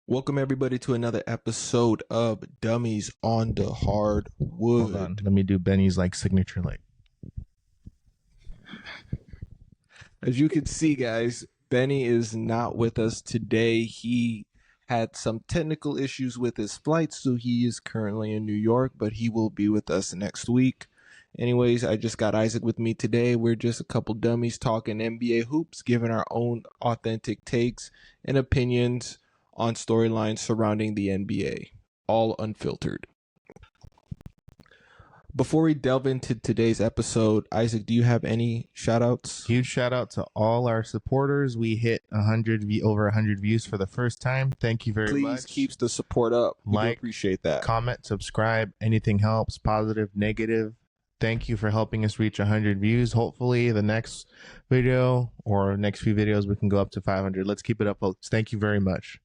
Welcome everybody to another episode of Dummies on the Hardwood. Hold on, let me do Benny's signature As you can see, guys, Benny is not with us today. He had some technical issues with his flight, so he is currently in New York, but he will be with us next week. Anyways, I just got Isaac with me today. We're just a couple dummies talking NBA hoops, giving our own authentic takes and opinions on storylines surrounding the NBA, all unfiltered. Before we delve into today's episode, Isaac, do you have any shout-outs? Huge shout out to all our supporters. We hit over 100 views for the first time. Thank you very much. Please keep the support up. We do appreciate that. Comment, subscribe. Anything helps, positive, negative. Thank you for helping us reach 100 views. Hopefully the next video or next few videos we can go up to 500. Let's keep it up, folks. Thank you very much.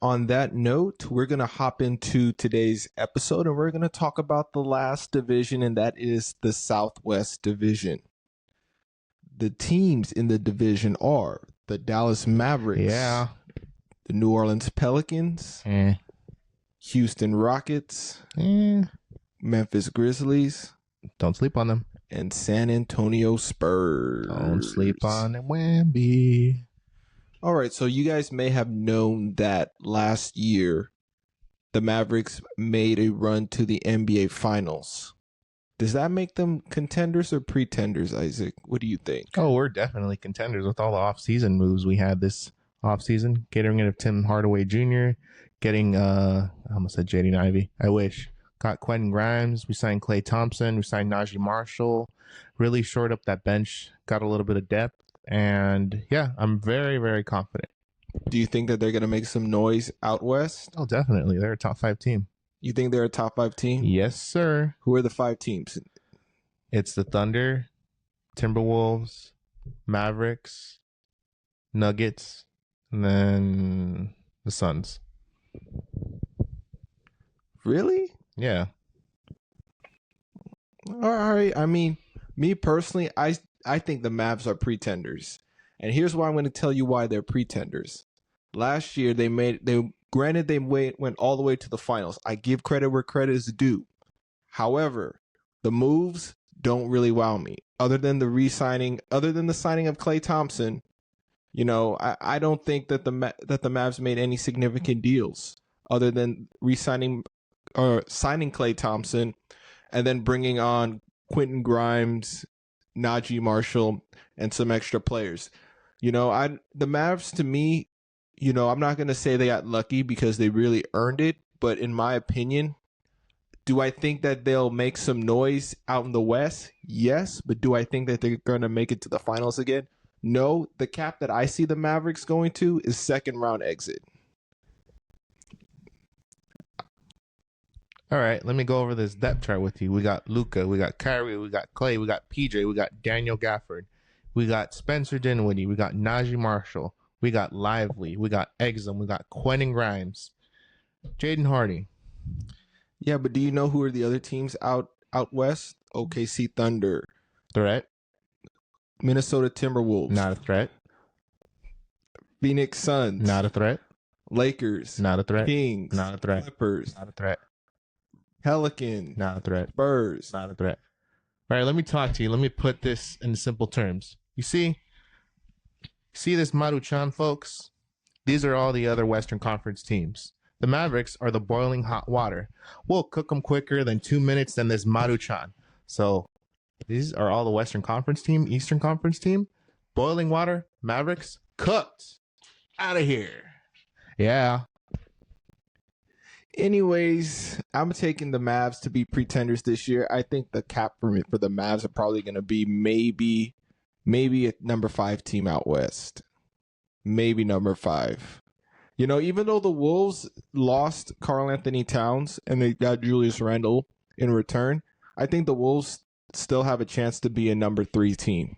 On that note, we're going to hop into today's episode and we're going to talk about the last division, and that is the Southwest Division. The teams in the division are the Dallas Mavericks, the New Orleans Pelicans, Houston Rockets, Memphis Grizzlies. Don't sleep on them. And San Antonio Spurs. Don't sleep on them, Wemby. All right, so you guys may have known that last year the Mavericks made a run to the NBA Finals. Does that make them contenders or pretenders, Isaac? What do you think? Oh, we're definitely contenders with all the offseason moves we had this offseason. Getting rid of Tim Hardaway Jr., getting, I almost said Jaden Ivey. I wish. Got Quentin Grimes. We signed Klay Thompson. We signed Najee Marshall. Really shored up that bench. Got a little bit of depth. And yeah, I'm very, very confident. Do you think that they're going to make some noise out west? Oh, definitely. They're a top 5 team. You think they're a top 5 team? Yes, sir. Who are the 5 teams? It's the Thunder, Timberwolves, Mavericks, Nuggets, and then the Suns. Really? Yeah. All right. I mean, me personally, I think the Mavs are pretenders. And here's why I'm going to tell you why they're pretenders. Last year, they went all the way to the finals. I give credit where credit is due. However, the moves don't really wow me. Other than the signing of Klay Thompson, I don't think that the Mavs made any significant deals other than signing Klay Thompson and then bringing on Quentin Grimes, Najee Marshall, and some extra players. The Mavs, to me, I'm not going to say they got lucky because they really earned it, but in my opinion, do I think that they'll make some noise out in the West? Yes, but do I think that they're going to make it to the finals again? No. The cap that I see the Mavericks going to is second round exit. All right, let me go over this depth chart with you. We got Luka, we got Kyrie, we got Klay, we got PJ, we got Daniel Gafford, we got Spencer Dinwiddie, we got Najee Marshall, we got Lively, we got Exum, we got Quentin Grimes, Jaden Hardy. Yeah, but do you know who are the other teams out west? OKC Thunder. Threat. Minnesota Timberwolves. Not a threat. Phoenix Suns. Not a threat. Lakers. Not a threat. Kings. Not a threat. Clippers. Not a threat. Pelicans. Not a threat. Spurs. Not a threat. All right, let me talk to you. Let me put this in simple terms. You see this Maruchan, folks? These are all the other Western Conference teams. The Mavericks are the boiling hot water. We'll cook them quicker than 2 minutes than this Maruchan. So these are all the Western Conference team, Eastern Conference team. Boiling water, Mavericks, cooked. Out of here. Yeah. Anyways, I'm taking the Mavs to be pretenders this year. I think the cap for the Mavs are probably going to be maybe a number 5 team out west. Maybe number 5. Even though the Wolves lost Karl Anthony Towns and they got Julius Randle in return, I think the Wolves still have a chance to be a number 3 team.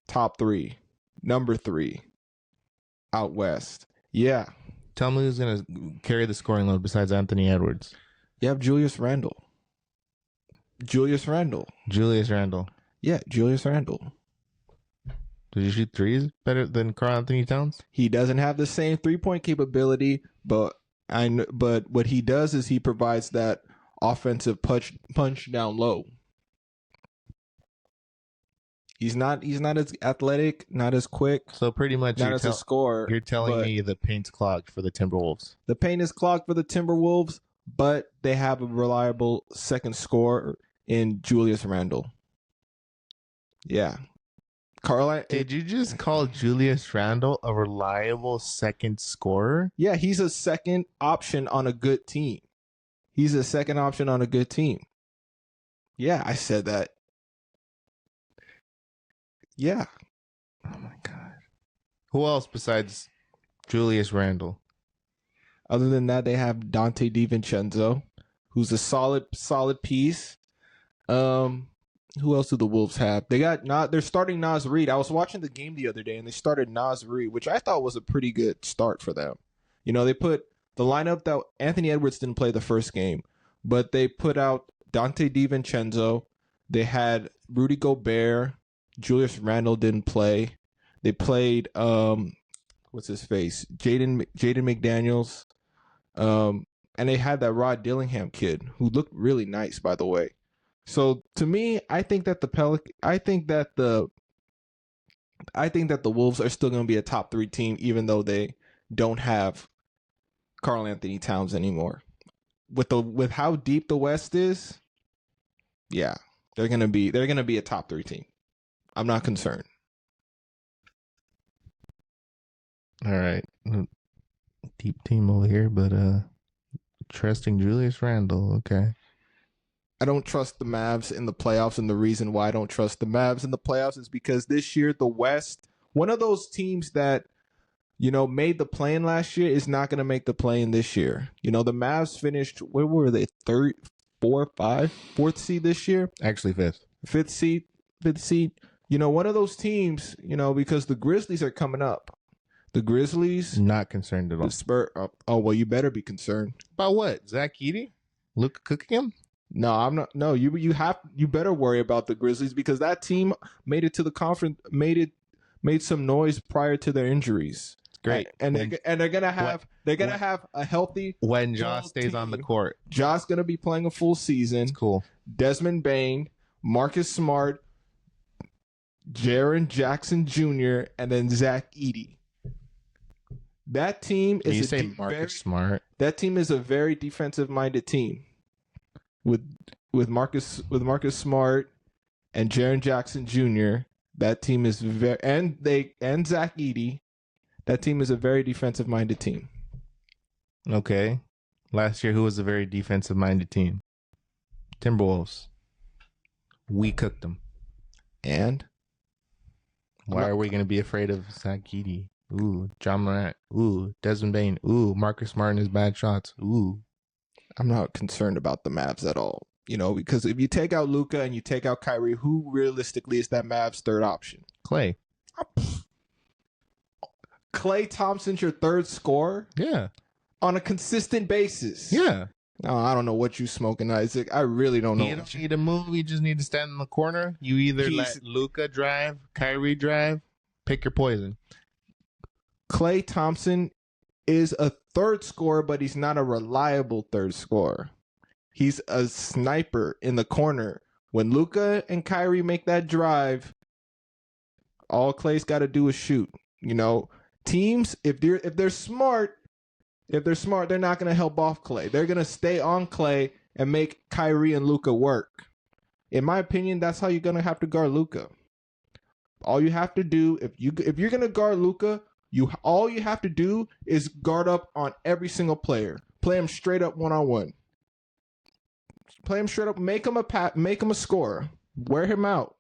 Top 3. Number 3. Out west. Yeah. Tell me who's going to carry the scoring load besides Anthony Edwards. You have Julius Randle. Julius Randle. Yeah, Julius Randle. Does he shoot threes better than Karl Anthony Towns? He doesn't have the same 3-point capability, but what he does is he provides that offensive punch down low. He's not as athletic, not as quick, So pretty much not as a scorer. You're telling me the paint's clogged for the Timberwolves. The paint is clogged for the Timberwolves, but they have a reliable second scorer in Julius Randle. Yeah. Did you just call Julius Randle a reliable second scorer? Yeah, he's a second option on a good team. He's a second option on a good team. Yeah, I said that. Yeah. Oh my God. Who else besides Julius Randle? Other than that, they have Dante DiVincenzo, who's a solid piece. Who else do the Wolves have? They're starting Naz Reid. I was watching the game the other day, and they started Naz Reid, which I thought was a pretty good start for them. You know, they put the lineup that Anthony Edwards didn't play the first game, but they put out Dante DiVincenzo. They had Rudy Gobert. Julius Randle didn't play. They played what's his face? Jaden McDaniels. And they had that Rod Dillingham kid who looked really nice, by the way. So to me, I think that the Wolves are still going to be a top 3 team, even though they don't have Karl Anthony Towns anymore. With how deep the West is, yeah, they're gonna be a top 3 team. I'm not concerned. All right, deep team over here, but trusting Julius Randle, okay. I don't trust the Mavs in the playoffs, and the reason why I don't trust the Mavs in the playoffs is because this year the West, one of those teams that, you know, made the play-in last year is not going to make the play-in this year. You know, the Mavs finished, where were they? Fourth seed this year? Actually, fifth seed. You know, one of those teams, you know, because the Grizzlies are coming up. The Grizzlies. Not concerned at all. The Spurs. Oh, well, you better be concerned. About what? Zach Edey? Luka cooking him? No, I'm not. No, you better worry about the Grizzlies because that team made it to the conference, made some noise prior to their injuries. Great. And they're gonna have a healthy when Josh stays on the court. Josh's gonna be playing a full season. It's cool. Desmond Bane, Marcus Smart, Jaren Jackson Jr., and then Zach Edey. That team is Smart. That team is a very defensive minded team. With Marcus Smart and Jaren Jackson Jr., that team is and Zach Edey. That team is a very defensive-minded team. Okay. Last year, who was a very defensive-minded team? Timberwolves. We cooked them. And? Why are we going to be afraid of Zach Edey? Ooh, John Morant. Ooh, Desmond Bane. Ooh, Marcus Smart and his bad shots. Ooh. I'm not concerned about the Mavs at all. You know, because if you take out Luka and you take out Kyrie, who realistically is that Mavs' third option? Klay. Klay Thompson's your third scorer? Yeah. On a consistent basis? Yeah. No, I don't know what you smoking, Isaac. I really don't know. You don't need to move. You just need to stand in the corner. You either let Luka drive, Kyrie drive, pick your poison. Klay Thompson is a third scorer, but he's not a reliable third scorer. He's a sniper in the corner. When Luka and Kyrie make that drive, all Klay's got to do is shoot. You know, teams, if they're smart, they're not going to help off Klay. They're going to stay on Klay and make Kyrie and Luka work. In my opinion, that's how you're going to have to guard Luka. All you have to do, if you're going to guard Luka, all you have to do is guard up on every single player. Play him straight up one-on-one. Play him straight up. Make him a scorer. Wear him out.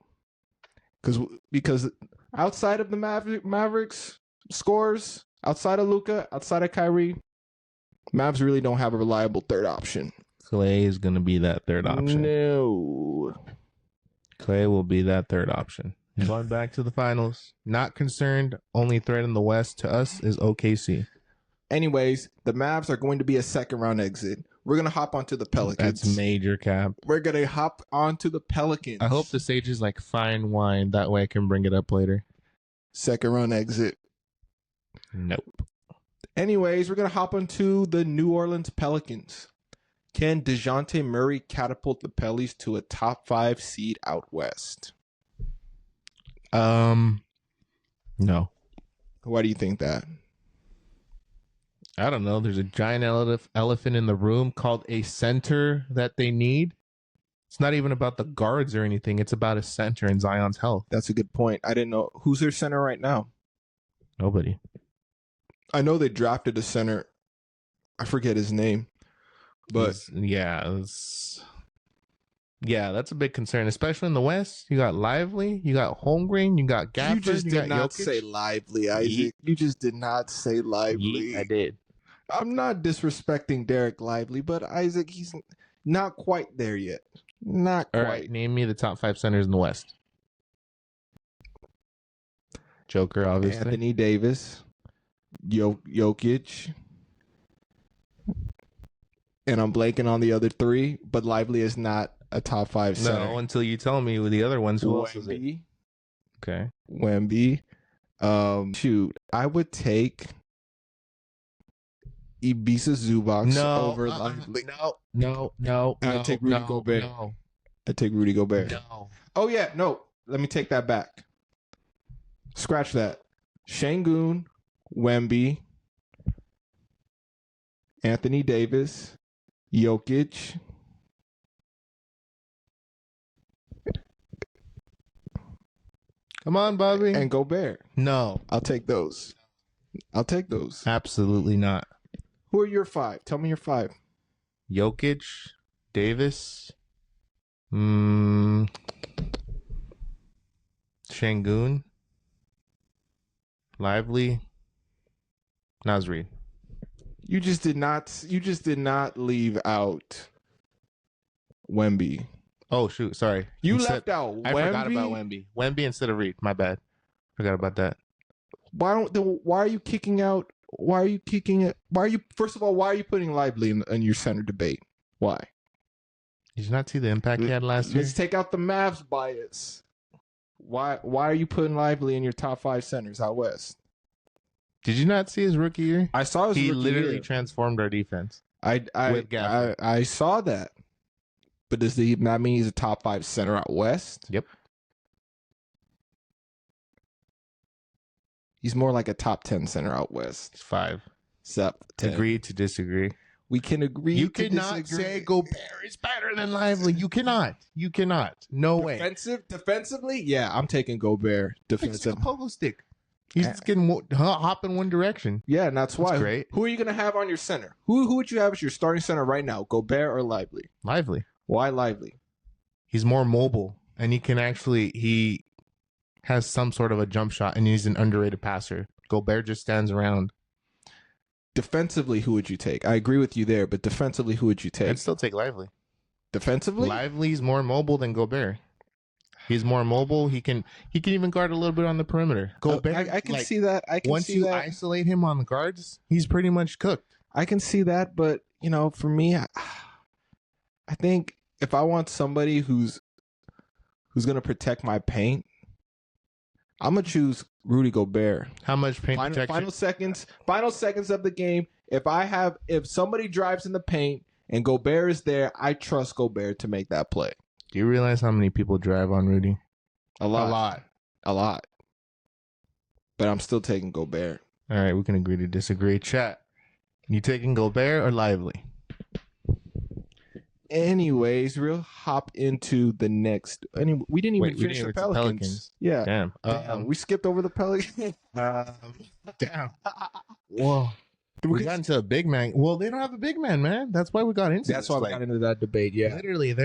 Because outside of the Mavericks scores, outside of Luka, outside of Kyrie, Mavs really don't have a reliable third option. Klay is going to be that third option. No. Klay will be that third option. Going back to the finals. Not concerned. Only threat in the West to us is OKC. Anyways, the Mavs are going to be a second round exit. We're going to hop onto the Pelicans. That's major cap. We're going to hop onto the Pelicans. I hope the Sage is like fine wine. That way I can bring it up later. Second round exit. Nope. Anyways, we're going to hop into the New Orleans Pelicans. Can DeJounte Murray catapult the Pellies to a top 5 seed out west? No. Why do you think that? I don't know. There's a giant elephant in the room called a center that they need. It's not even about the guards or anything. It's about a center and Zion's health. That's a good point. I didn't know. Who's their center right now? Nobody. I know they drafted a center. I forget his name. But that's a big concern, especially in the West. You got Lively, you got Holmgren, you got Gafford. You just did not Jokic. say Lively, Isaac. You just did not say Lively. I did. I'm not disrespecting Dereck Lively, but Isaac, he's not quite there yet. Not quite. All right, name me the top 5 centers in the West. Joker, obviously. Anthony Davis, Jokic, and I'm blanking on the other 3, but Lively is not a top 5 center. No, until you tell me with the other ones. Who else is it? Okay. Wemby. Shoot, I would take Ibiza Zubac over Lively. No. I'd take Rudy Gobert. No. I'd take Rudy Gobert. No. Oh, yeah. No. Let me take that back. Scratch that. Şengün, Wemby, Anthony Davis, Jokic. Come on, Bobby. And Gobert. No. I'll take those. Absolutely not. Who are your 5? Tell me your 5. Jokic, Davis, Şengün, Lively, Naz Reid. You just did not leave out Wemby. Oh shoot, sorry. You left out Wemby. I forgot about Wemby. Wemby instead of Reid. My bad. Forgot about that. Why are you kicking out? Why are you kicking it? First of all, why are you putting Lively in your center debate? Why? Did you not see the impact he had last year? Let's take out the Mavs bias. Why are you putting Lively in your top 5 centers out west? Did you not see his rookie year? I saw his rookie year. He literally transformed our defense. I saw that. But does that mean he's a top 5 center out west? Yep. He's more like a top 10 center out west. 5. Except 10. Agree to disagree. We can agree you to cannot disagree. say Gobert is better than Lively. You cannot. No way. Defensively? Yeah, I'm taking Gobert. Defensive. It's like a pogo stick. He's just getting hop in one direction. Yeah, and that's why. Great. Who are you going to have on your center? Who would you have as your starting center right now? Gobert or Lively? Lively. Why Lively? He's more mobile, and he has some sort of a jump shot, and he's an underrated passer. Gobert just stands around. Defensively, who would you take? I agree with you there, but defensively, who would you take? I'd still take Lively. Defensively? Lively's more mobile than Gobert. He's more mobile. He can even guard a little bit on the perimeter. Gobert, I can see that. Once you isolate him on the guards, he's pretty much cooked. I can see that, but for me, I think if I want somebody who's going to protect my paint, I'm gonna choose Rudy Gobert. How much paint protection? Final seconds of the game. If somebody drives in the paint and Gobert is there, I trust Gobert to make that play. Do you realize how many people drive on Rudy? A lot. But I'm still taking Gobert. All right, we can agree to disagree. Chat. You taking Gobert or Lively? Anyways, we'll hop into the next. We didn't even finish the Pelicans. Yeah. Damn. We skipped over the Pelicans. Damn. Whoa. We got into a big man. Well, they don't have a big man. That's why we got into That's why we got into that debate, yeah. Literally,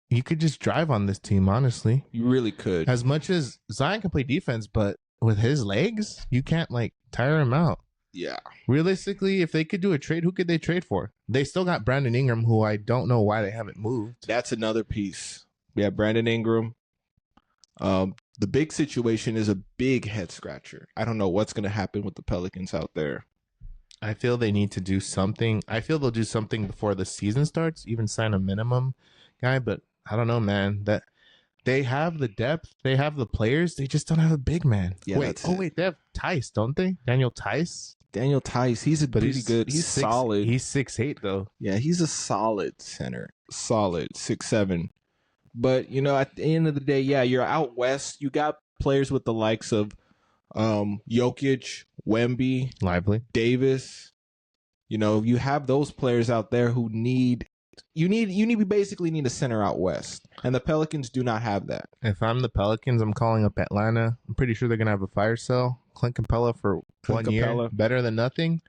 you could just drive on this team, honestly. You really could. As much as Zion can play defense, but with his legs, you can't, tire him out. Yeah. Realistically, if they could do a trade, who could they trade for? They still got Brandon Ingram, who I don't know why they haven't moved. That's another piece. We have Brandon Ingram. The big situation is a big head scratcher. I don't know what's going to happen with the Pelicans out there. I feel they need to do something. I feel they'll do something before the season starts, even sign a minimum guy, but I don't know, man. They have the depth. They have the players. They just don't have a big man. Yeah, wait, they have Tice, don't they? Daniel Tice. Daniel Tice, he's pretty good. He's solid. He's 6'8", though. Yeah, he's a solid center. Solid 6'7". But, at the end of the day, yeah, you're out west. You got players with the likes of Jokic, Wemby, Lively, Davis. You have those players out there who basically need a center out west. And the Pelicans do not have that. If I'm the Pelicans, I'm calling up Atlanta. I'm pretty sure they're going to have a fire sale. Clint Capella for 1 year. Better than nothing.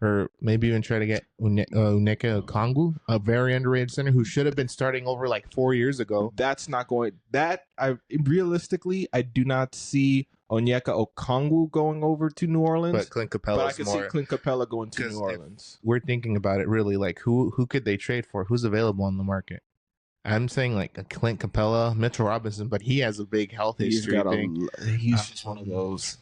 Or maybe even try to get Onyeka Okongwu, a very underrated center who should have been starting over like 4 years ago. That's not going. Realistically, I do not see Onyeka Okongwu going over to New Orleans. But Clint Capella. But I can see Clint Capella going to New Orleans. We're thinking about it really, like who could they trade for? Who's available on the market? I'm saying like a Clint Capella, Mitchell Robinson, but he has a big health history thing. He's just one of those.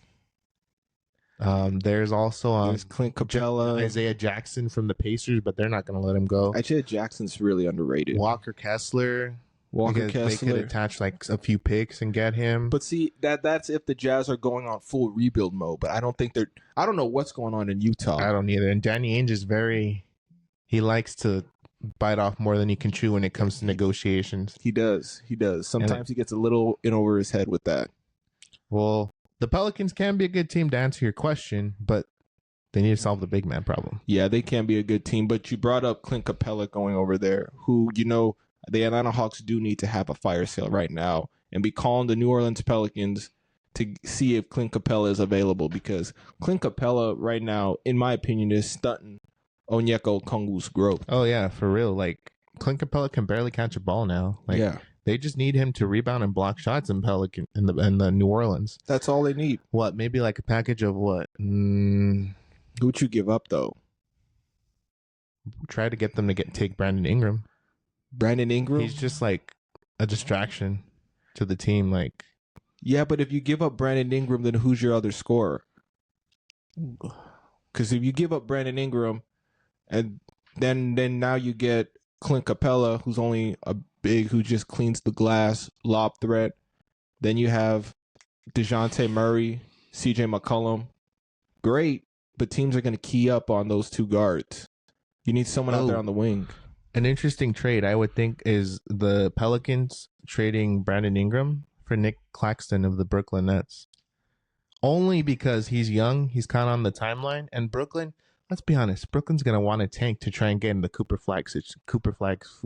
There's also there's Clint Capella, Isaiah Jackson from the Pacers, but they're not going to let him go. Isaiah Jackson's really underrated. Walker Kessler. They could attach like a few picks and get him. But see, that's if the Jazz are going on full rebuild mode. But I don't think I don't know what's going on in Utah. I don't either. And Danny Ainge is he likes to bite off more than he can chew when it comes to negotiations. He does. Sometimes he gets a little in over his head with that. Well, the Pelicans can be a good team to answer your question, but they need to solve the big man problem. Yeah, they can be a good team. But you brought up Clint Capella going over there, who, the Atlanta Hawks do need to have a fire sale right now and be calling the New Orleans Pelicans to see if Clint Capella is available, because Clint Capella right now, in my opinion, is stunting Onyeka Okongwu's growth. Oh, yeah, for real. Like, Clint Capella can barely catch a ball now. Like, yeah. They just need him to rebound and block shots in the New Orleans. That's all they need. What? Maybe like a package of what? Who'd you give up though? Try to get them to take Brandon Ingram. Brandon Ingram? He's just like a distraction to the team. Like, yeah, but if you give up Brandon Ingram, then who's your other scorer? Because if you give up Brandon Ingram, and then now you get Clint Capella, who's only a big, who just cleans the glass, lob threat. Then you have DeJounte Murray, CJ McCollum. Great, but teams are going to key up on those two guards. You need someone out there on the wing. An interesting trade, I would think, is the Pelicans trading Brandon Ingram for Nick Claxton of the Brooklyn Nets. Only because he's young, he's kind of on the timeline, and Brooklyn, let's be honest, Brooklyn's going to want a tank to try and get in the Cooper Flag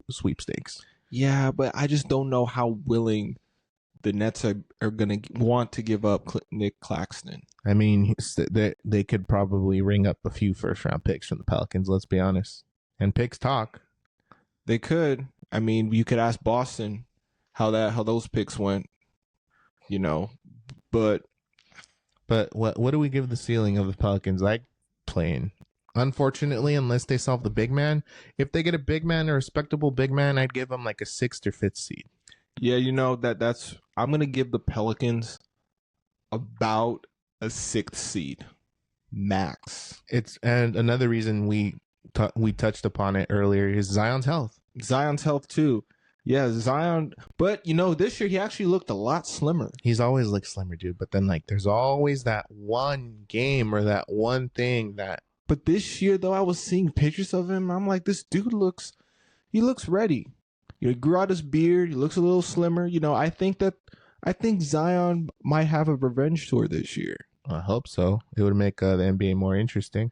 sweepstakes. Yeah, but I just don't know how willing the Nets are going to want to give up Nick Claxton. I mean, they could probably ring up a few first-round picks from the Pelicans, let's be honest. And picks talk. They could. I mean, you could ask Boston how those picks went, But what do we give the ceiling of the Pelicans? Like playing. Unfortunately, unless they solve the big man, if they get a big man, a respectable big man, I'd give them like a 6th or 5th seed. Yeah, I'm going to give the Pelicans about a 6th seed max. And another reason we touched upon it earlier is Zion's health. Zion's health too. Yeah, Zion. But this year he actually looked a lot slimmer. He's always looked slimmer, dude. But then there's always that one game or that one thing that. But this year, though, I was seeing pictures of him. I'm like, this dude looks ready. He grew out his beard. He looks a little slimmer. I think Zion might have a revenge tour this year. I hope so. It would make the NBA more interesting.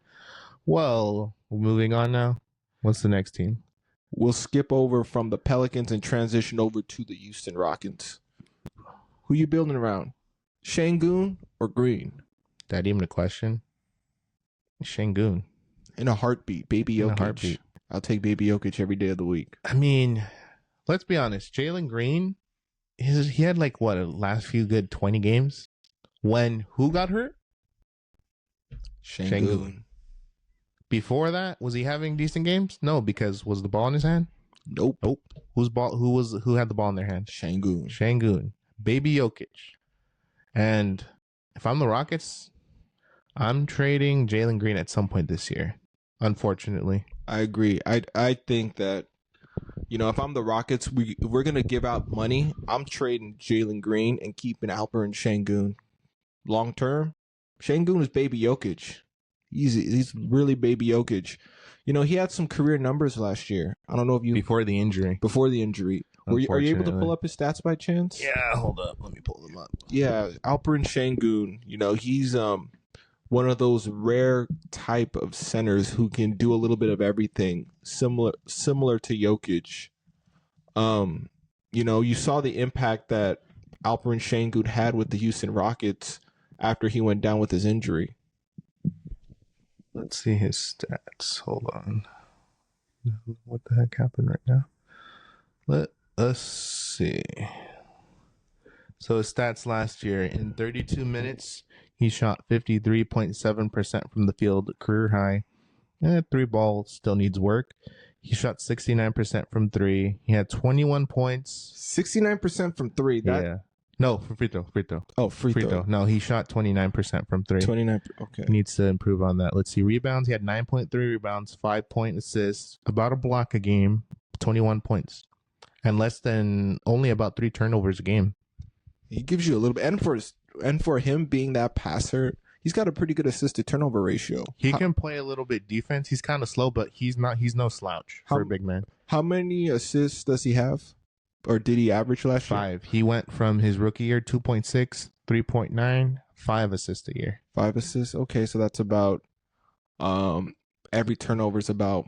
Well, moving on now. What's the next team? We'll skip over from the Pelicans and transition over to the Houston Rockets. Who you building around? Şengün or Green? That even a question? Şengün. In a heartbeat. Baby Jokic. In a heartbeat. I'll take Baby Jokic every day of the week. I mean, let's be honest. Jalen Green, he had last few good 20 games. When who got hurt? Şengün. Before that, was he having decent games? No, because was the ball in his hand? Nope. Who had the ball in their hand? Şengün. Baby Jokic. And if I'm the Rockets, I'm trading Jalen Green at some point this year. Unfortunately. I agree. I think that if I'm the Rockets, we're gonna give out money. I'm trading Jalen Green and keeping Alperen Şengün long term. Şengün is baby Jokic. He's really baby Jokic. He had some career numbers last year. I don't know if you Before the injury. Are you able to pull up his stats by chance? Yeah, hold up. Let me pull them up. Yeah, Alperen Şengün. He's one of those rare type of centers who can do a little bit of everything, similar to Jokic. You saw the impact that Alperen Şengün had with the Houston Rockets after he went down with his injury. Let's see his stats. Hold on. What the heck happened right now? Let us see. So his stats last year, in 32 minutes, he shot 53.7% from the field, career high. Three ball still needs work. He shot 69% from three. He had 21 points. 69% from three. No, for free throw. Oh, free throw. No, he shot 29% from three. 29. Okay. He needs to improve on that. Let's see. Rebounds. He had 9.3 rebounds, 5-point assists, about a block a game, 21 points, and only about 3 turnovers a game. He gives you a little bit, and for him being that passer, he's got a pretty good assist to turnover ratio. He can play a little bit defense. He's kind of slow, but he's no slouch for a big man. How many assists does he have? Or did he average last year? 5. He went from his rookie year 2.6, 3.9, 5 assists a year. 5 assists. Okay, so that's about every turnover is about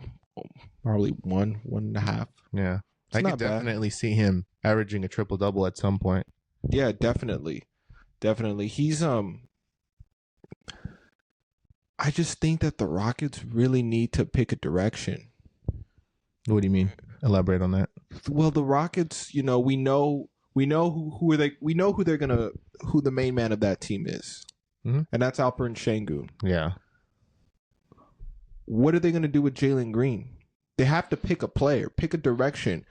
probably 1.5. Yeah, I could definitely see him averaging a triple double at some point. Yeah, definitely. He's I just think that the Rockets really need to pick a direction. What do you mean? Elaborate on that. Well, the Rockets, we know who the main man of that team is, and that's Alperen Şengün. Yeah. What are they gonna do with Jalen Green? They have to pick a player, pick a direction,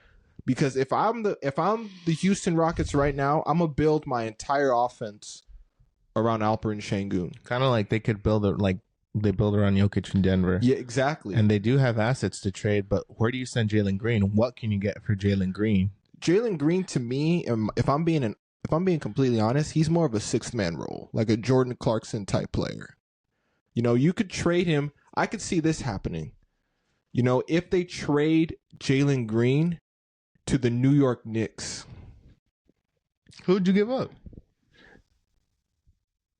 because if I'm the Houston Rockets right now, I'm gonna build my entire offense around Alperen Şengün. Kind of like they could build it like they build around Jokic in Denver. Yeah, exactly. And they do have assets to trade, but where do you send Jalen Green? What can you get for Jalen Green? Jalen Green, to me, if I'm being completely honest, he's more of a sixth man role, like a Jordan Clarkson type player. You could trade him. I could see this happening. If they trade Jalen Green to the New York Knicks, who'd you give up?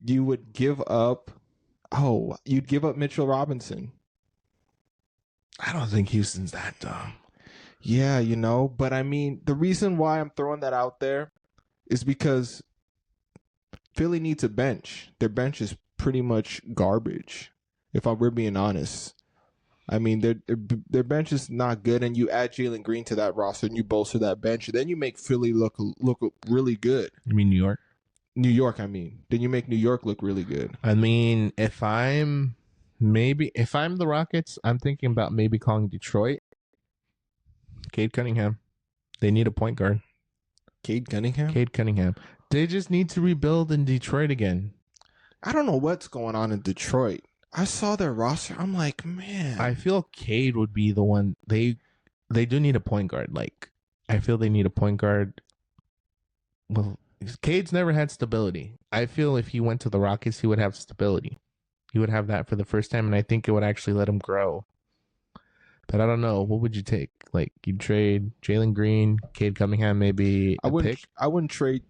You would give up. You'd give up Mitchell Robinson. I don't think Houston's that dumb. Yeah, but I mean, the reason why I'm throwing that out there is because Philly needs a bench. Their bench is pretty much garbage, if we're being honest. I mean, their bench is not good, and you add Jalen Green to that roster, and you bolster that bench, and then you make Philly look really good. You mean New York? New York, I mean. Then you make New York look really good. I mean, if I'm the Rockets, I'm thinking about maybe calling Detroit. Cade Cunningham. They need a point guard. Cade Cunningham? Cade Cunningham. They just need to rebuild in Detroit again. I don't know what's going on in Detroit. I saw their roster. I'm like, man. I feel Cade would be the one. They do need a point guard. Like, I feel they need a point guard. Well, Cade's never had stability. I feel if he went to the Rockets, he would have stability. He would have that for the first time, and I think it would actually let him grow. But I don't know. What would you take? Like, you'd trade Jalen Green, Cade Cunningham, maybe I wouldn't trade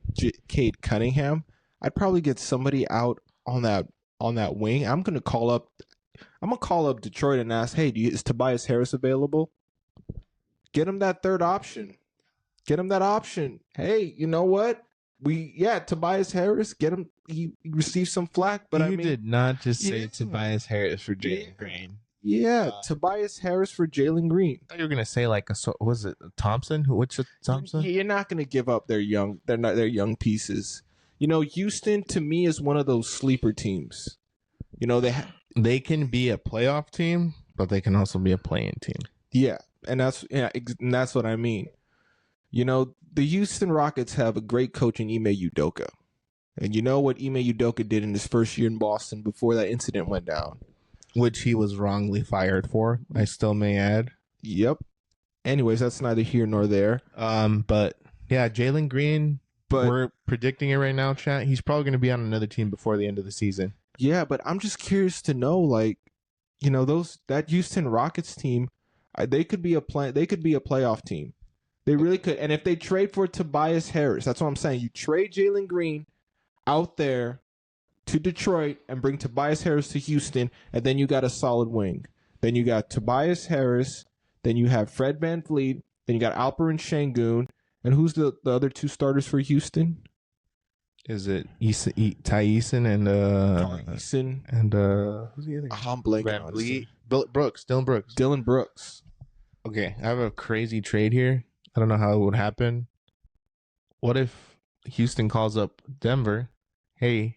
Cade Cunningham. I'd probably get somebody out on that wing. I'm gonna call up Detroit and ask, hey, is Tobias Harris available? Get him that third option. Get him that option. Hey, you know what? Tobias Harris, get him. He received some flack, but you did not just say Tobias Harris for Jalen Green. Yeah, Tobias Harris for Jalen Green. I thought you were gonna say was it Thompson? What's it, Thompson? You're not gonna give up their young pieces. Houston to me is one of those sleeper teams. They can be a playoff team, but they can also be a play-in team. Yeah, and that's what I mean. The Houston Rockets have a great coach in Ime Udoka. And you know what Ime Udoka did in his first year in Boston before that incident went down? Which he was wrongly fired for, I still may add. Yep. Anyways, that's neither here nor there. But yeah, Jalen Green, But we're predicting it right now, chat. He's probably going to be on another team before the end of the season. yeah, but I'm just curious to know, like, that Houston Rockets team, they could be a playoff team. They really could. And if they trade for Tobias Harris, that's what I'm saying. You trade Jalen Green out there to Detroit and bring Tobias Harris to Houston, and then you got a solid wing. Then you got Tobias Harris. Then you have Fred VanVleet. Then you got Alperen Şengün. And who's the other two starters for Houston? Is it Tyson and Tyson and who's the other guy? I'm blanking on VanVleet. Dylan Brooks. Okay, I have a crazy trade here. I don't know how it would happen. What if Houston calls up Denver? Hey,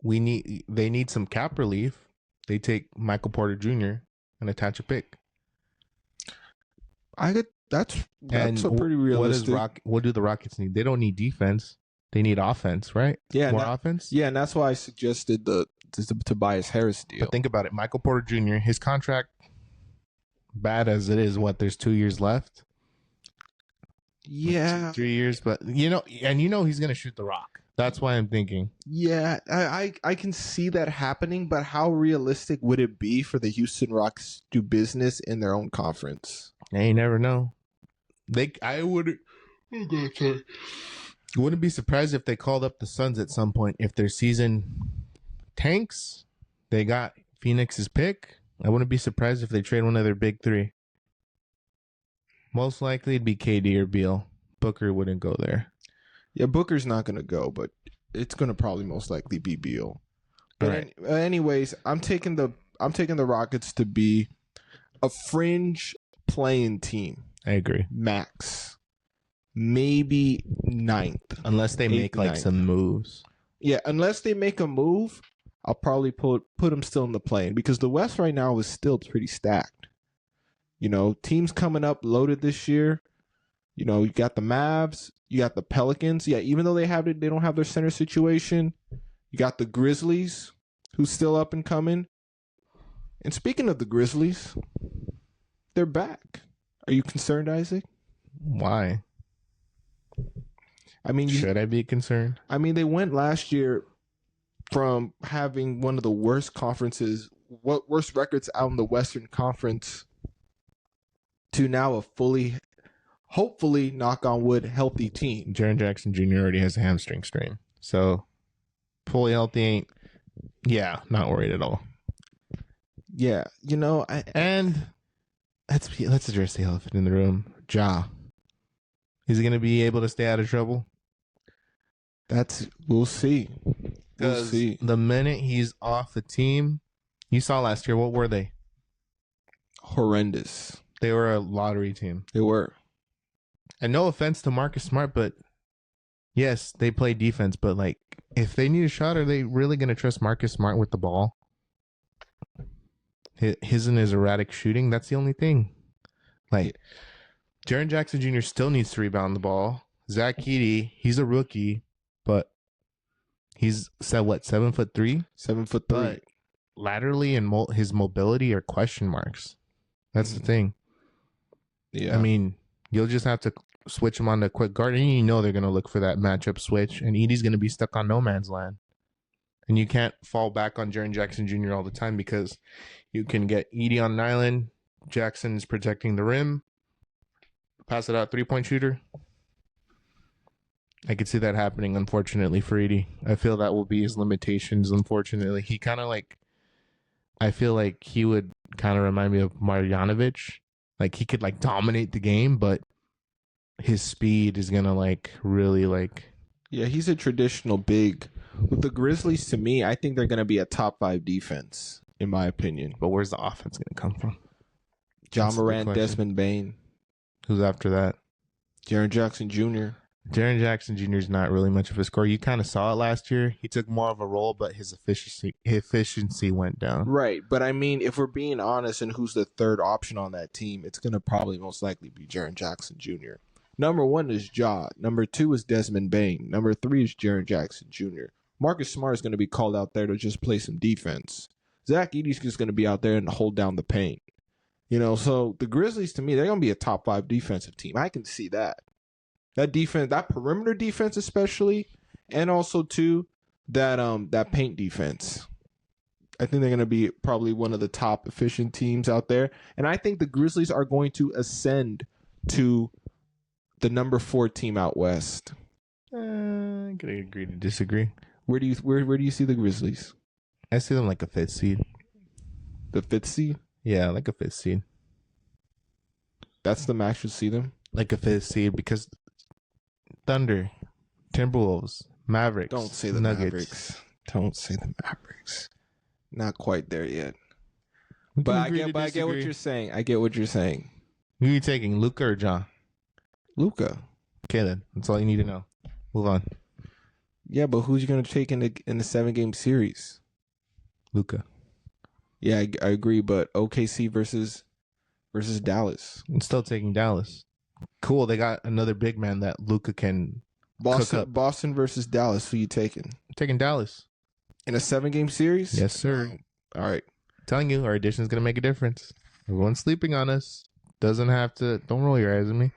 they need some cap relief. They take Michael Porter Jr. and attach a pick. That's a pretty realistic. What do the Rockets need? They don't need defense. They need offense, right? Yeah, more offense. Yeah, and that's why I suggested the Tobias Harris deal. But think about it, Michael Porter Jr. His contract, bad as it is, there's 2 years left. Yeah, 3 years, but he's gonna shoot the rock. That's why I'm thinking. Yeah, I can see that happening, but how realistic would it be for the Houston Rockets to do business in their own conference? You never know. Wouldn't be surprised if they called up the Suns at some point. If their season tanks, they got Phoenix's pick. I wouldn't be surprised if they trade one of their big three. Most likely it'd be KD or Beal. Booker wouldn't go there. Yeah, Booker's not going to go, but it's going to probably most likely be Beal. But right. Anyways, I'm taking the Rockets to be a fringe playing team. I agree. Max. Maybe 9th. Unless they make some moves. Yeah, unless they make a move, I'll probably put them still in the play-in because the West right now is still pretty stacked. Teams coming up loaded this year. You got the Mavs, you got the Pelicans. Yeah, even though they don't have their center situation. You got the Grizzlies, who's still up and coming. And speaking of the Grizzlies, they're back. Are you concerned, Isaac? Why? I mean, should I be concerned? I mean, they went last year from having one of the worst records out in the Western Conference to now a fully, hopefully, knock on wood, healthy team. Jaren Jackson Jr. already has a hamstring strain. So, fully healthy not worried at all. Yeah, and let's address the elephant in the room. Ja. Is he going to be able to stay out of trouble? We'll see. We'll see. The minute he's off the team, you saw last year, what were they? Horrendous. They were a lottery team. They were. And no offense to Marcus Smart, but yes, they play defense. But if they need a shot, are they really going to trust Marcus Smart with the ball? His and his erratic shooting, that's the only thing. Jaren Jackson Jr. still needs to rebound the ball. Zach Edey, he's a rookie, but he's 7'3"? 7'3". But laterally and his mobility are question marks. That's the thing. Yeah. I mean, you'll just have to switch him on to quick guard, and they're going to look for that matchup switch, and Edey's going to be stuck on no man's land. And you can't fall back on Jaren Jackson Jr. all the time because you can get Edey on an island. Jackson's protecting the rim. Pass it out, three-point shooter. I could see that happening, unfortunately, for Edey. I feel that will be his limitations, unfortunately. He kind of I feel like he would kind of remind me of Marjanovic. He could dominate the game, but his speed is going to really Yeah, he's a traditional big. With the Grizzlies, to me, I think they're going to be a top 5 defense, in my opinion. But where's the offense going to come from? Ja Morant, Desmond Bane. Who's after that? Jaren Jackson Jr. Jaren Jackson Jr. is not really much of a scorer. You kind of saw it last year. He took more of a role, but his efficiency went down. Right, but I mean, if we're being honest, and who's the third option on that team, it's going to probably most likely be Jaren Jackson Jr. Number 1 is Ja. Number 2 is Desmond Bane. Number 3 is Jaren Jackson Jr. Marcus Smart is going to be called out there to just play some defense. Zach Edey's just going to be out there and hold down the paint. So the Grizzlies, to me, they're going to be a top 5 defensive team. I can see that. That defense, that perimeter defense especially, and also, too, that paint defense. I think they're going to be probably one of the top efficient teams out there. And I think the Grizzlies are going to ascend to the number 4 team out west. I'm going to agree to disagree. Where do you see the Grizzlies? I see them like a 5th seed. The 5th seed? Yeah, like a 5th seed. That's the max you see them? Like a 5th seed because Thunder, Timberwolves, Mavericks. Don't say the Nuggets. Mavericks. Don't say the Mavericks. Not quite there yet. But I get what you're saying. I get what you're saying. Who are you taking, Luka or John? Luka. Okay, then. That's all you need to know. Move on. Yeah, but who's you going to take in the 7-game series? Luka. Yeah, I agree, but OKC versus Dallas. I'm still taking Dallas. Cool, they got another big man that Luka can cook up. Boston versus Dallas, who you taking? I'm taking Dallas. In a 7-game series? Yes, sir. All right. I'm telling you, our addition is going to make a difference. Everyone's sleeping on us. Doesn't have to, don't roll your eyes at me.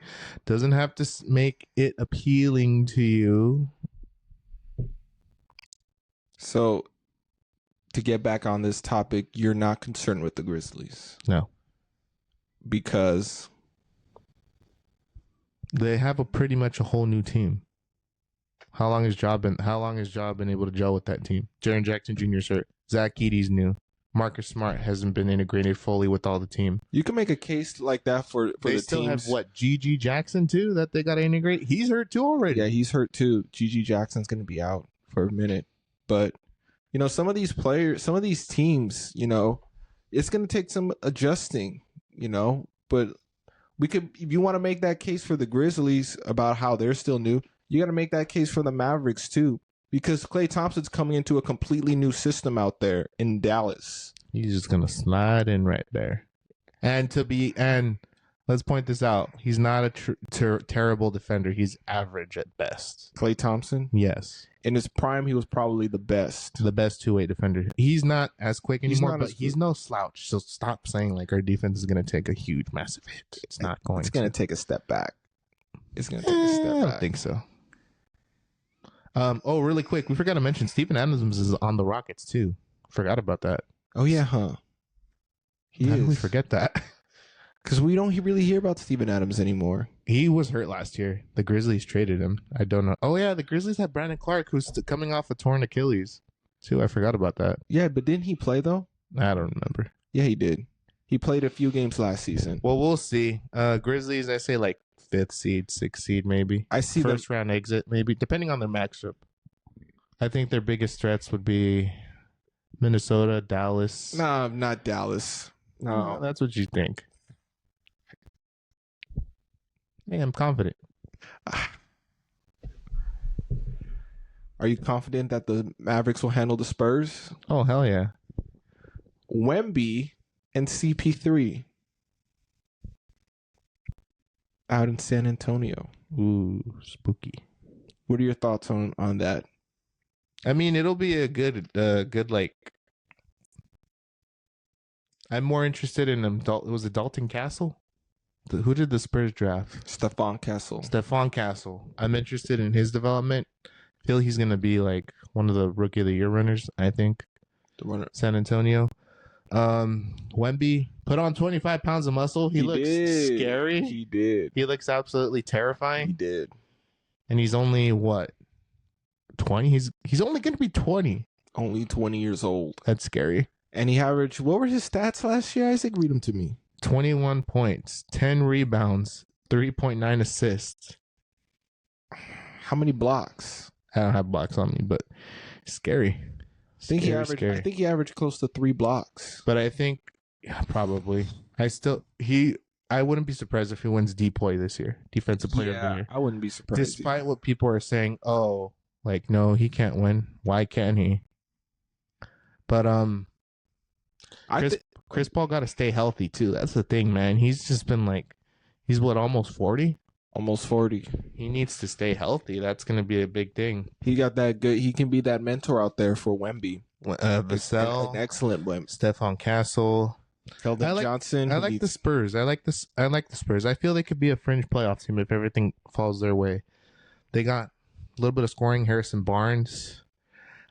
Doesn't have to make it appealing to you. So, to get back on this topic, you're not concerned with the Grizzlies? No. Because? They have pretty much a whole new team. How long has Ja been able to gel with that team? Jaren Jackson Jr. is hurt. Zach Edey's new. Marcus Smart hasn't been integrated fully with all the team. You can make a case like that for the teams. They still have GG Jackson too that they got to integrate. He's hurt too already. Yeah, he's hurt too. GG Jackson's going to be out for a minute. But some of these players, some of these teams, it's going to take some adjusting. But we could, if you want to make that case for the Grizzlies about how they're still new, you got to make that case for the Mavericks too. Because Klay Thompson's coming into a completely new system out there in Dallas. He's just gonna slide in right there, and let's point this out: he's not a terrible defender. He's average at best. Klay Thompson, yes. In his prime, he was probably the best two-way defender. He's not as quick anymore, but he's no slouch. So stop saying like our defense is gonna take a huge, massive hit. It's not going. It's gonna take a step back. It's gonna take a step back. I don't think so. Really quick, we forgot to mention Steven Adams is on the Rockets too. Forgot about that. Oh yeah, huh? How did we forget that? Because we don't really hear about Steven Adams anymore. He was hurt last year. The Grizzlies traded him. I don't know. Oh yeah, the Grizzlies had Brandon Clark, who's coming off a torn Achilles too. I forgot about that. Yeah, but didn't he play though? I don't remember. Yeah, he did. He played a few games last season. Well, we'll see. Grizzlies, I say like 5th seed, 6th seed, maybe. I see first round exit, maybe, depending on their matchup. I think their biggest threats would be Minnesota, Dallas. No, not Dallas. No, that's what you think. Hey, I'm confident. Are you confident that the Mavericks will handle the Spurs? Oh, hell yeah. Wemby and CP3 out in San Antonio. Ooh, spooky. What are your thoughts on that? I mean, it'll be a good like. I'm more interested in them. Was it Dalton Castle? Who did the Spurs draft? Stephon Castle. I'm interested in his development. I feel he's gonna be like one of the Rookie of the Year runners. I think. The runner. San Antonio. Wemby put on 25 pounds of muscle. He looks scary. He did. He looks absolutely terrifying. He did. And he's only what? 20? He's only going to be 20. Only 20 years old. That's scary. And he averaged, what were his stats last year, Isaac? Read them to me. 21 points, 10 rebounds, 3.9 assists. How many blocks? I don't have blocks on me, but scary. I think he averaged close to 3 blocks. But I think, yeah, probably. I wouldn't be surprised if he wins DPOY this year, Defensive Player of the Year. I wouldn't be surprised. Despite what people are saying, like, no, he can't win. Why can't he? But Chris Paul got to stay healthy too. That's the thing, man. He's just been like, he's what, almost 40? Almost 40. He needs to stay healthy. That's going to be a big thing. He got that good. He can be that mentor out there for Wemby. Vassell, an excellent Wemby. Stephon Castle. Keldon Johnson. I like the Spurs. I like this. I like the Spurs. I feel they could be a fringe playoff team if everything falls their way. They got a little bit of scoring. Harrison Barnes.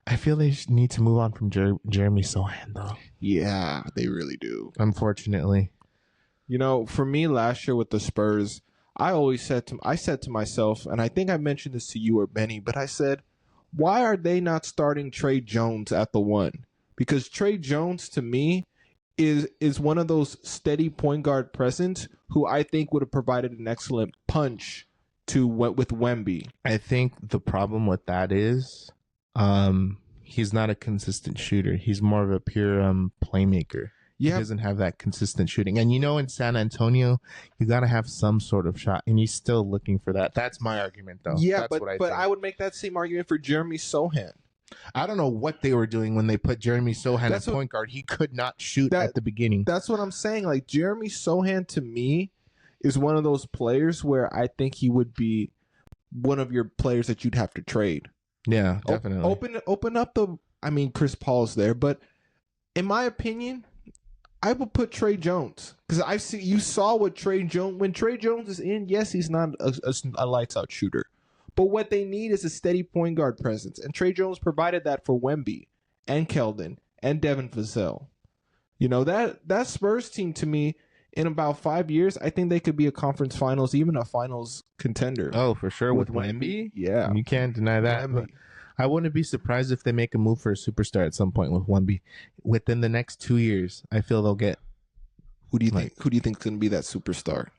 I feel they just need to move on from Jeremy Sohan, though. Yeah, they really do. Unfortunately. You know, for me last year with the Spurs, I said to myself, and I think I mentioned this to you or Benny, but I said, why are they not starting Trey Jones at the 1? Because Trey Jones, to me, is one of those steady point guard presence who I think would have provided an excellent punch with Wemby. I think the problem with that is he's not a consistent shooter. He's more of a pure playmaker. Yeah. He doesn't have that consistent shooting. And in San Antonio, you got to have some sort of shot. And he's still looking for that. That's my argument, though. Yeah, That's but I would make that same argument for Jeremy Sohan. I don't know what they were doing when they put Jeremy Sohan at point guard. He could not shoot at the beginning. That's what I'm saying. Like, Jeremy Sohan, to me, is one of those players where I think he would be one of your players that you'd have to trade. Yeah, definitely. Open up Chris Paul's there, but in my opinion, I would put Trey Jones because you saw what Trey Jones, when Trey Jones is in, yes, he's not a lights out shooter, but what they need is a steady point guard presence, and Trey Jones provided that for Wemby and Keldon and Devin Vassell. That Spurs team, to me, in about 5 years, I think they could be a conference finals, even a finals contender. Oh, for sure. With Wemby? Yeah. You can't deny that. I wouldn't be surprised if they make a move for a superstar at some point with Wemby. Within the next 2 years, I feel they'll get. Who do you think is going to be that superstar?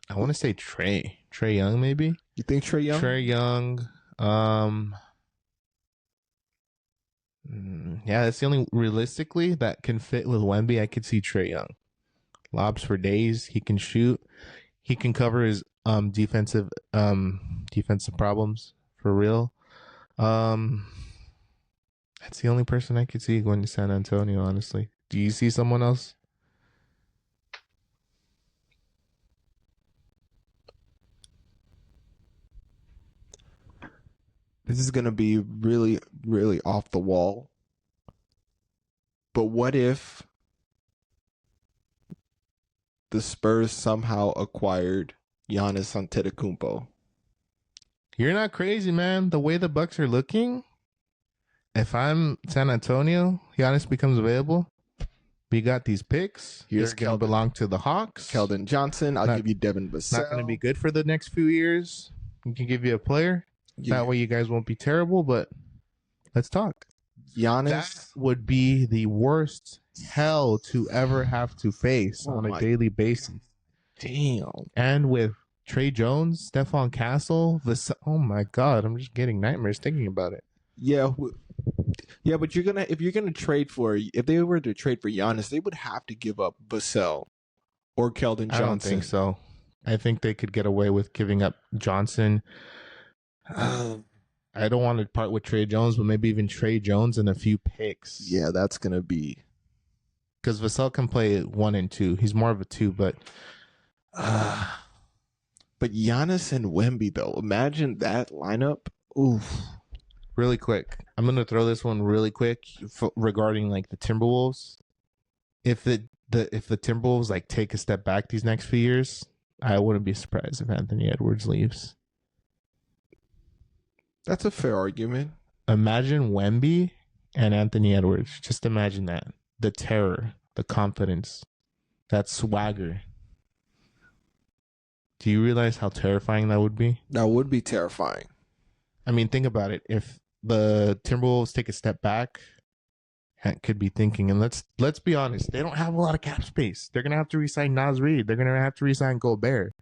I want to say Trey Young, maybe. You think Trey Young? Trey Young. Yeah, that's the only realistically that can fit with Wemby. I could see Trey Young. Lobs for days. He can shoot. He can cover his defensive problems for real. That's the only person I could see going to San Antonio, honestly. Do you see someone else? This is going to be really, really off the wall. But what if the Spurs somehow acquired Giannis Antetokounmpo? You're not crazy, man. The way the Bucks are looking, if I'm San Antonio, Giannis becomes available. We got these picks. They're going to belong to the Hawks. Keldon Johnson. I'll give you Devin Vassell. Not going to be good for the next few years. We can give you a player. Yeah. That way you guys won't be terrible, but let's talk. Giannis. That would be the worst hell to ever have to face on a daily basis. Damn. And with Trey Jones, Stephon Castle, oh my God, I'm just getting nightmares thinking about it. Yeah, but if they were to trade for Giannis, they would have to give up Vassell or Keldon Johnson. I don't think so. I think they could get away with giving up Johnson. I don't want to part with Trey Jones, but maybe even Trey Jones and a few picks. Yeah, that's gonna be because Vassell can play 1 and 2. He's more of a 2, but Giannis and Wemby though. Imagine that lineup. Oof. Really quick, I'm gonna throw this one really quick regarding like the Timberwolves. If the Timberwolves like take a step back these next few years, I wouldn't be surprised if Anthony Edwards leaves. That's a fair argument. Imagine Wemby and Anthony Edwards. Just imagine that. The terror, the confidence, that swagger. Do you realize how terrifying that would be? That would be terrifying. I mean, think about it. If the Timberwolves take a step back, Hank could be thinking, and let's be honest, they don't have a lot of cap space. They're going to have to re-sign Naz Reid. They're going to have to re-sign Gobert.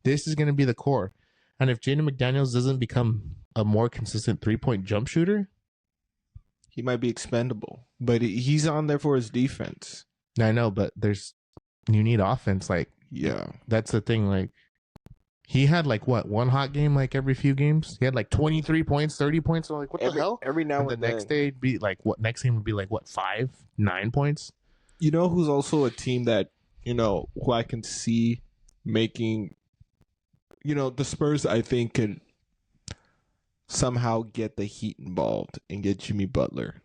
This is going to be the core. And if Jaden McDaniels doesn't become a more consistent three-point jump shooter, he might be expendable. But he's on there for his defense. I know, but you need offense. Like, yeah, that's the thing. Like, he had like what, one hot game like every few games. He had like 23 points, 30 points. I'm like, what the hell? Every now and then. The next day it'd be like what? Next game would be like what? 5, 9 points. You know who's also a team that who I can see making. The Spurs, I think, can somehow get the Heat involved and get Jimmy Butler.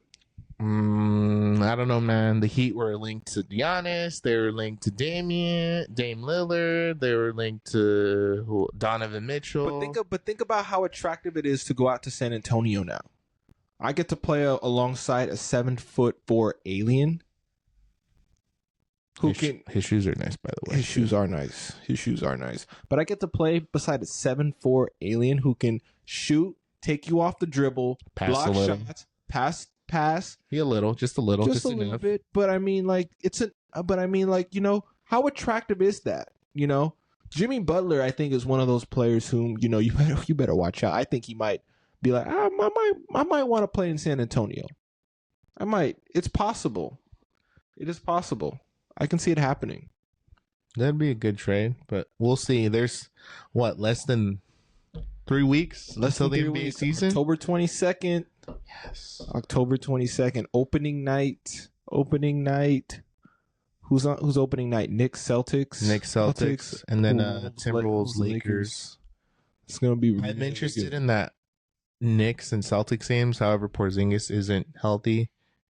I don't know, man. The Heat were linked to Giannis. They were linked to Dame Lillard. They were linked to Donovan Mitchell. But think about how attractive it is to go out to San Antonio now. I get to play alongside a 7'4" alien. His shoes are nice, by the way. His shoes are nice. But I get to play beside a 7'4" alien who can shoot, take you off the dribble, block shots, pass. Yeah, just a little bit. But I mean, how attractive is that? Jimmy Butler, I think, is one of those players whom you better watch out. I think he might be like, I might want to play in San Antonio. I might. It's possible. It is possible. I can see it happening. That'd be a good trade, but we'll see. There's less than 3 weeks until the NBA season. October 22nd. Yes. October 22nd. Opening night. Who's opening night? Knicks, Celtics. And then Timberwolves, Lakers. It's gonna be. Really, I'm interested in that Knicks and Celtics games. However, Porzingis isn't healthy,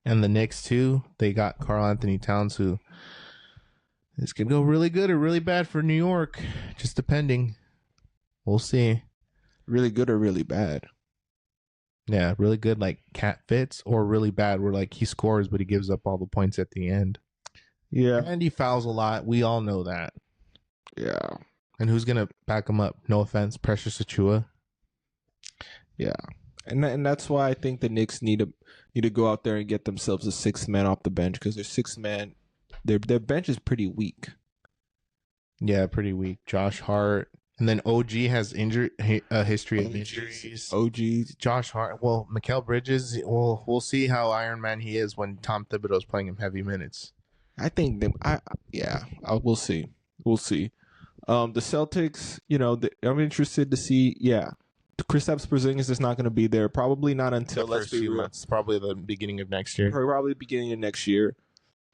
and the Knicks too. They got Karl Anthony Towns, who this could go really good or really bad for New York, just depending. We'll see. Really good or really bad? Yeah, really good like Cat Fits, or really bad where like he scores but he gives up all the points at the end. Yeah. And he fouls a lot. We all know that. Yeah. And who's going to back him up? No offense, Precious Achua. Yeah. And that's why I think the Knicks need to go out there and get themselves a sixth man off the bench, because their sixth man, their bench is pretty weak. Yeah, pretty weak. Josh Hart. And then OG has a history of injuries. Josh Hart. Well, Mikal Bridges, we'll see how Iron Man he is when Tom Thibodeau's playing him heavy minutes. I think we'll see. We'll see. The Celtics, I'm interested to see. Yeah, Kristaps Porzingis is not going to be there. Probably not until the first few months. Probably the beginning of next year. Probably the beginning of next year.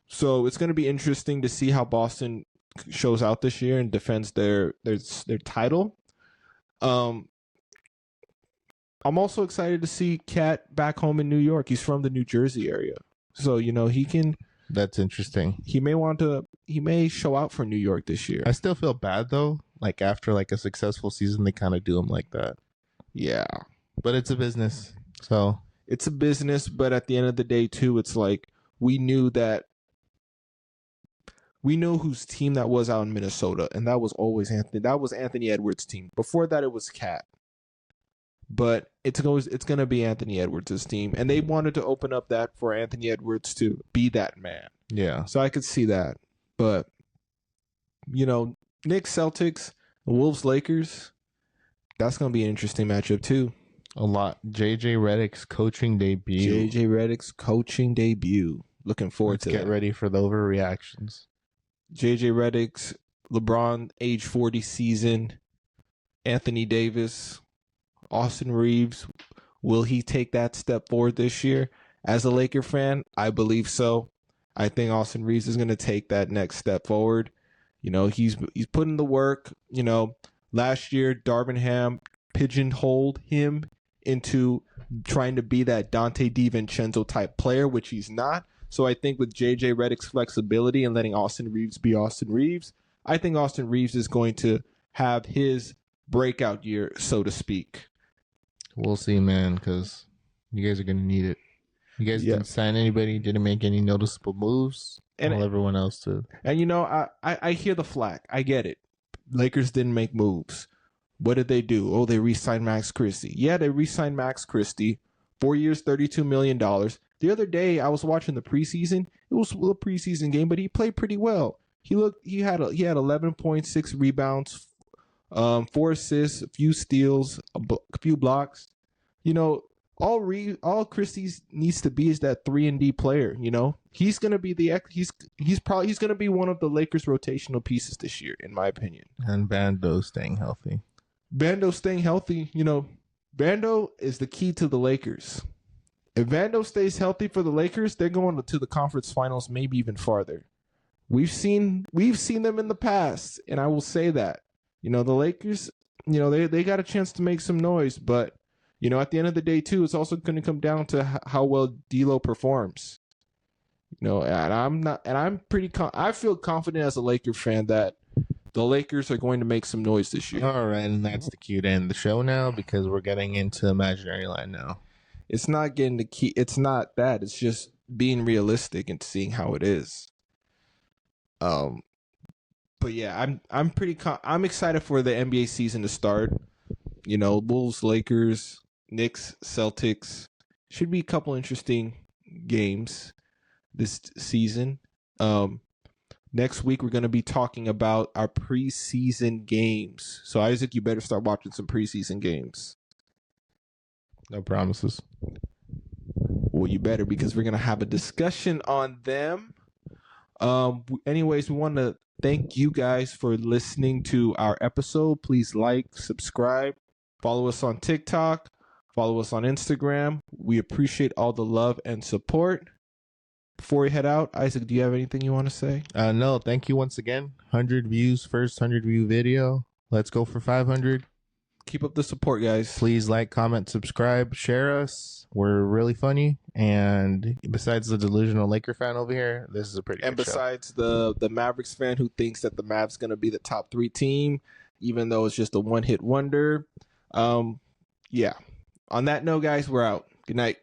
So it's going to be interesting to see how Boston shows out this year and defends their title. I'm also excited to see Cat back home in New York. He's from the New Jersey area, so he can. That's interesting. He may show out for New York this year. I still feel bad though. Like after like a successful season, they kind of do him like that. Yeah. But it's a business. So it's a business, but at the end of the day too, it's like we knew whose team that was out in Minnesota, and that was always Anthony. That was Anthony Edwards' team. Before that, it was Cat. But it's going to be Anthony Edwards' team, and they wanted to open up that for Anthony Edwards to be that man. Yeah. So I could see that. But, Knicks, Celtics, Wolves, Lakers, that's going to be an interesting matchup too. A lot. JJ Redick's coaching debut. Looking forward to that. Get ready for the overreactions. JJ Redick's LeBron age 40 season. Anthony Davis. Austin Reeves, will he take that step forward this year? As a Laker fan, I believe so. I think Austin Reeves is going to take that next step forward. He's putting the work. Last year, Darvin Ham pigeonholed him into trying to be that Dante DiVincenzo type player, which he's not. So I think with JJ Redick's flexibility and letting Austin Reeves be Austin Reeves, I think Austin Reeves is going to have his breakout year, so to speak. We'll see, man, because you guys are going to need it. You guys didn't sign anybody, didn't make any noticeable moves, and everyone else did. And, I hear the flack. I get it. Lakers didn't make moves. What did they do? Oh, they re-signed Max Christie. Yeah, they re-signed Max Christie. 4 years, $32 million. The other day, I was watching the preseason. It was a preseason game, but he played pretty well. He had 11.6 rebounds, 4 assists, a few steals, a few blocks. All Christie needs to be is that 3-and-D player. He's gonna be he's gonna be one of the Lakers' rotational pieces this year, in my opinion. And Bando's staying healthy. Bando is the key to the Lakers. If Vando stays healthy for the Lakers, they're going to the conference finals, maybe even farther. We've seen them in the past, and I will say that. The Lakers, they got a chance to make some noise, but at the end of the day too, it's also going to come down to how well D'Lo performs. I feel confident as a Laker fan that the Lakers are going to make some noise this year. All right, and that's the cue to end the show now because we're getting into imaginary line now. It's not getting the key. It's not that. It's just being realistic and seeing how it is. But yeah, I'm excited for the NBA season to start. Bulls, Lakers, Knicks, Celtics. Should be a couple interesting games this season. Next week, we're going to be talking about our preseason games. So, Isaac, you better start watching some preseason games. No promises. Well, you better, because we're going to have a discussion on them. Anyways, we want to thank you guys for listening to our episode. Please like, subscribe, follow us on TikTok, follow us on Instagram. We appreciate all the love and support. Before we head out, Isaac, do you have anything you want to say? No, thank you once again. 100 views, first 100 view video. Let's go for 500. Keep up the support, guys. Please like, comment, subscribe, share us. We're really funny. And besides the delusional Laker fan over here, this is a pretty good besides show. the Mavericks fan who thinks that the Mavs going to be the top 3 team, even though it's just a one-hit wonder. Yeah. On that note, guys, we're out. Good night.